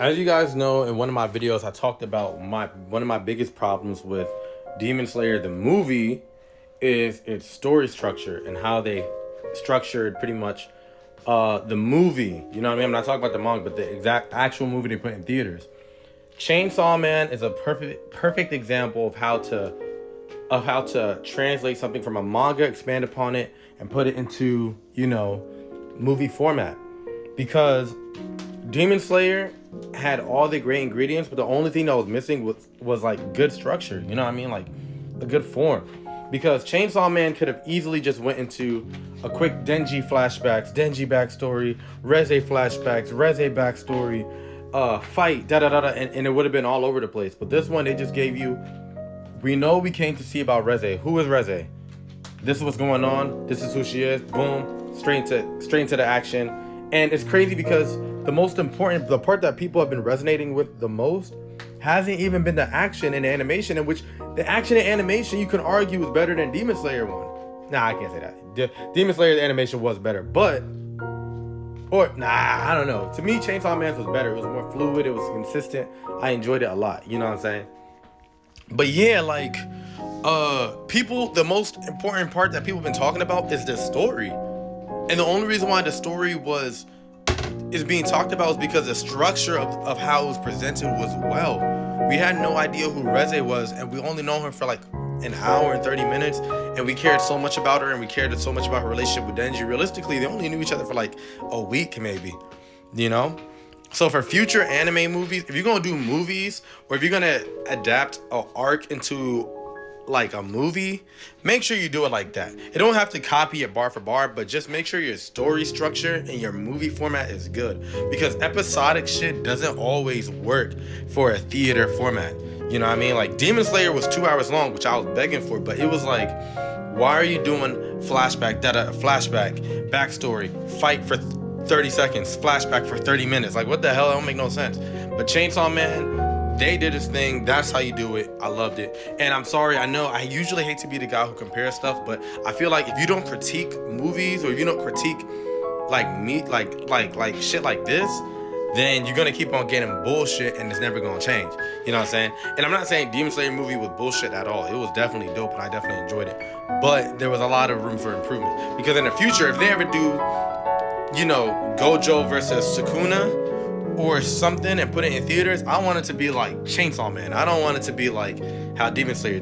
As you guys know, in one of my videos, I talked about one of my biggest problems with Demon Slayer the movie is its story structure and how they structured pretty much the movie. You know what I mean? I'm not talking about the manga, but the exact actual movie they put in theaters. Chainsaw Man is a perfect example of how to translate something from a manga, expand upon it, and put it into, movie format. Because Demon Slayer had all the great ingredients, but the only thing that was missing was like good structure. You know what I mean? Like a good form. Because Chainsaw Man could have easily just went into a quick Denji flashbacks, Denji backstory, Reze flashbacks, Reze backstory, fight, and it would have been all over the place. But this one, they just gave you, we know we came to see about Reze. Who is Reze? This is what's going on. This is who she is. Boom. Straight into the action. And it's crazy because the part that people have been resonating with the most hasn't even been the action and the animation, in which the action and animation you can argue is better than Demon Slayer one. Nah, I can't say that. Demon Slayer the animation was better, I don't know. To me, Chainsaw Man's was better. It was more fluid. It was consistent. I enjoyed it a lot. You know what I'm saying? But yeah, like, the most important part that people have been talking about is the story. And the only reason why the story is being talked about is because the structure of how it was presented was well. We had no idea who Reze was, and we only known her for like an hour and 30 minutes, and we cared so much about her, and we cared so much about her relationship with Denji. Realistically, they only knew each other for like a week, maybe, So for future anime movies, if you're gonna do movies, or if you're gonna adapt an arc into like a movie, make sure you do it like that. You don't have to copy it bar for bar, but just make sure your story structure and your movie format is good, because episodic shit doesn't always work for a theater format. You know what I mean? Like Demon Slayer was 2 hours long, which I was begging for, but it was like, why are you doing flashback, backstory, fight for 30 seconds, flashback for 30 minutes? Like, what the hell? That don't make no sense. But Chainsaw Man, they did his thing. That's how you do it. I loved it. And I'm sorry, I know I usually hate to be the guy who compares stuff, but I feel like if you don't critique movies, or if you don't critique like shit like this, then you're gonna keep on getting bullshit, and it's never gonna change. You know what I'm saying? And I'm not saying Demon Slayer movie was bullshit at all. It was definitely dope, and I definitely enjoyed it. But there was a lot of room for improvement, because in the future, if they ever do, Gojo versus Sukuna or something and put it in theaters, I want it to be like Chainsaw Man. I don't want it to be like how Demon Slayer